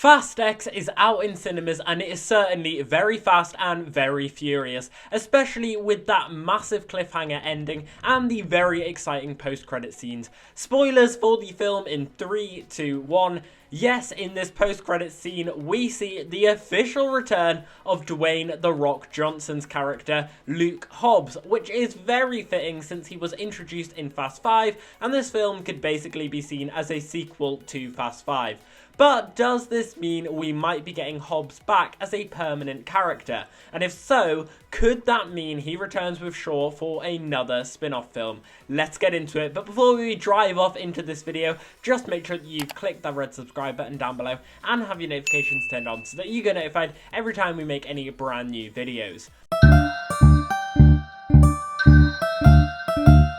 Fast X is out in cinemas and it is certainly very fast and very furious, especially with that massive cliffhanger ending and the very exciting post-credit scenes. Spoilers for the film in 3, 2, 1. Yes, in this post-credit scene, we see the official return of Dwayne "The Rock" Johnson's character, Luke Hobbs, which is very fitting since he was introduced in Fast 5, and this film could basically be seen as a sequel to Fast 5. But does this mean we might be getting Hobbs back as a permanent character? And if so, could that mean he returns with Shaw for another spin-off film? Let's get into it, but before we drive off into this video, just make sure that you've clicked that red subscribe button down below and have your notifications turned on so that you get notified every time we make any brand new videos.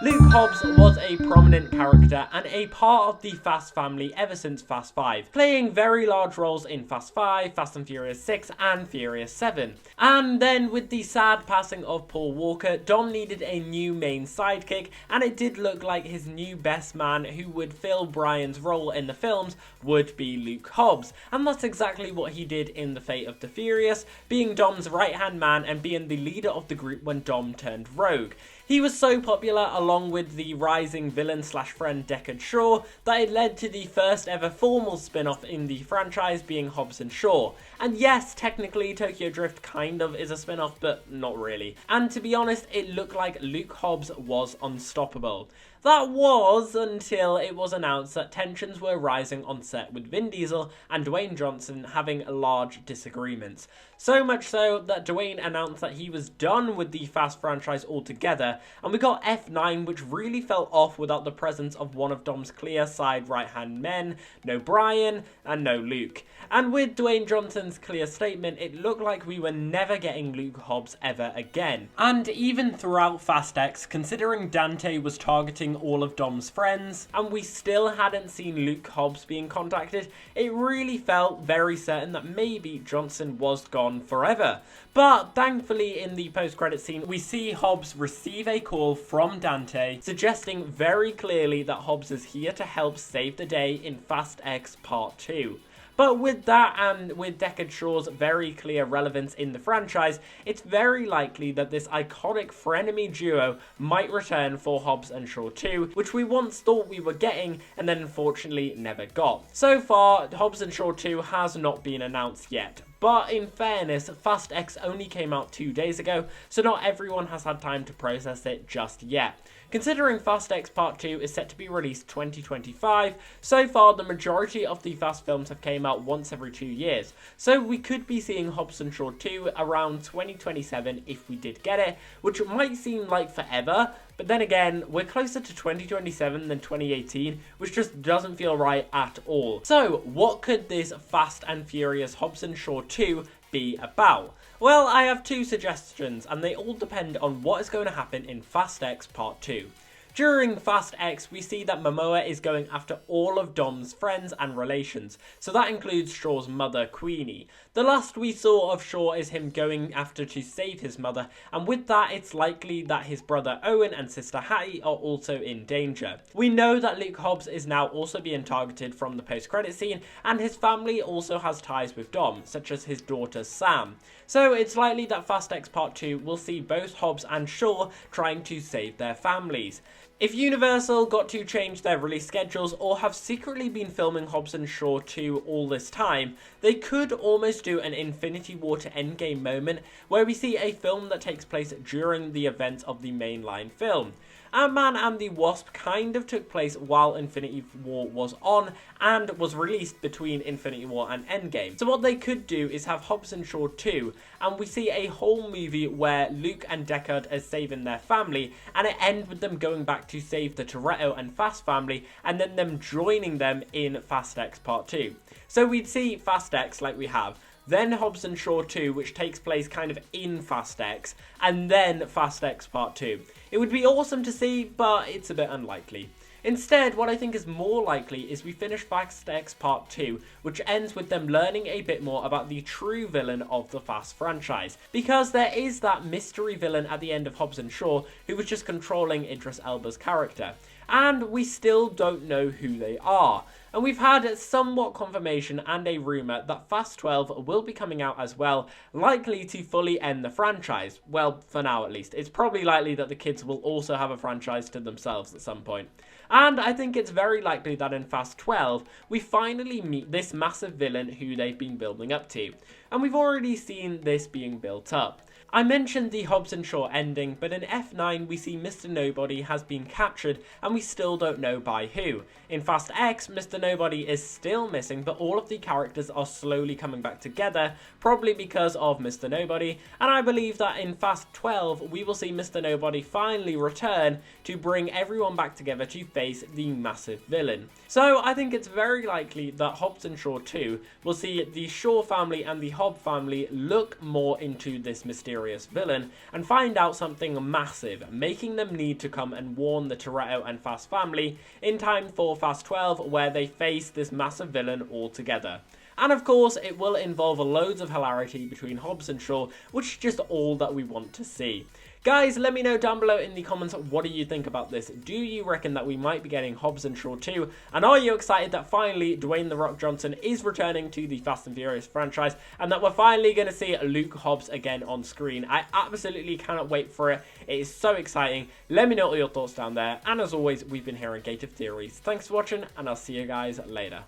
Luke Hobbs was a prominent character and a part of the Fast family ever since Fast 5, playing very large roles in Fast 5, Fast and Furious 6 and Furious 7. And then with the sad passing of Paul Walker, Dom needed a new main sidekick, and it did look like his new best man who would fill Brian's role in the films would be Luke Hobbs. And that's exactly what he did in The Fate of the Furious, being Dom's right-hand man and being the leader of the group when Dom turned rogue. He was so popular, along with the rising villain/friend Deckard Shaw, that it led to the first ever formal spin-off in the franchise being Hobbs and Shaw. And yes, technically Tokyo Drift kind of is a spin-off, but not really. And to be honest, it looked like Luke Hobbs was unstoppable. That was until it was announced that tensions were rising on set with Vin Diesel and Dwayne Johnson having large disagreements. So much so that Dwayne announced that he was done with the Fast franchise altogether, and we got F9, which really fell off without the presence of one of Dom's clear side right-hand men, no Brian and no Luke. And with Dwayne Johnson's clear statement, it looked like we were never getting Luke Hobbs ever again. And even throughout Fast X, considering Dante was targeting all of Dom's friends, and we still hadn't seen Luke Hobbs being contacted, it really felt very certain that maybe Johnson was gone forever. But thankfully in the post-credit scene, we see Hobbs receive a call from Dante, suggesting very clearly that Hobbs is here to help save the day in Fast X Part 2. But with that, and with Deckard Shaw's very clear relevance in the franchise, it's very likely that this iconic frenemy duo might return for Hobbs and Shaw 2, which we once thought we were getting and then unfortunately never got. So far, Hobbs and Shaw 2 has not been announced yet. But in fairness, Fast X only came out 2 days ago, so not everyone has had time to process it just yet. Considering Fast X Part 2 is set to be released 2025, so far the majority of the Fast films have came out once every 2 years, so we could be seeing Hobbs and Shaw 2 around 2027 if we did get it, which might seem like forever, but then again, we're closer to 2027 than 2018, which just doesn't feel right at all. So, what could this Fast and Furious Hobbs and Shaw 2 be about? Well, I have 2 suggestions, and they all depend on what is going to happen in Fast X Part 2. During Fast X, we see that Momoa is going after all of Dom's friends and relations, so that includes Shaw's mother, Queenie. The last we saw of Shaw is him going after to save his mother, and with that it's likely that his brother Owen and sister Hattie are also in danger. We know that Luke Hobbs is now also being targeted from the post-credit scene, and his family also has ties with Dom, such as his daughter Sam. So it's likely that Fast X Part 2 will see both Hobbs and Shaw trying to save their families. If Universal got to change their release schedules or have secretly been filming Hobbs and Shaw 2 all this time, they could almost do an Infinity War to Endgame moment where we see a film that takes place during the events of the mainline film. Ant-Man and the Wasp kind of took place while Infinity War was on and was released between Infinity War and Endgame. So what they could do is have Hobbs and Shaw 2, and we see a whole movie where Luke and Deckard are saving their family, and it ends with them going back to save the Toretto and Fast family, and then them joining them in Fast X Part 2. So we'd see Fast X like we have, then Hobbs and Shaw 2, which takes place kind of in Fast X, and then Fast X Part 2. It would be awesome to see, but it's a bit unlikely. Instead, what I think is more likely is we finish Fast X Part 2, which ends with them learning a bit more about the true villain of the Fast franchise. Because there is that mystery villain at the end of Hobbs and Shaw who was just controlling Idris Elba's character. And we still don't know who they are. And we've had somewhat confirmation and a rumour that Fast 12 will be coming out as well, likely to fully end the franchise. Well, for now at least. It's probably likely that the kids will also have a franchise to themselves at some point. And I think it's very likely that in Fast 12, we finally meet this massive villain who they've been building up to. And we've already seen this being built up. I mentioned the Hobbs and Shaw ending, but in F9 we see Mr. Nobody has been captured and we still don't know by who. In Fast X, Mr. Nobody is still missing, but all of the characters are slowly coming back together, probably because of Mr. Nobody, and I believe that in Fast 12 we will see Mr. Nobody finally return to bring everyone back together to face the massive villain. So I think it's very likely that Hobbs and Shaw 2 will see the Shaw family and the Hobbs family look more into this mysterious villain and find out something massive, making them need to come and warn the Toretto and Fast family in time for Fast 12, where they face this massive villain all together. And of course, it will involve loads of hilarity between Hobbs and Shaw, which is just all that we want to see. Guys, let me know down below in the comments, what do you think about this? Do you reckon that we might be getting Hobbs and Shaw 2? And are you excited that finally Dwayne "The Rock" Johnson is returning to the Fast and Furious franchise and that we're finally going to see Luke Hobbs again on screen? I absolutely cannot wait for it. It is so exciting. Let me know all your thoughts down there. And as always, we've been here on Gate of Theories. Thanks for watching, and I'll see you guys later.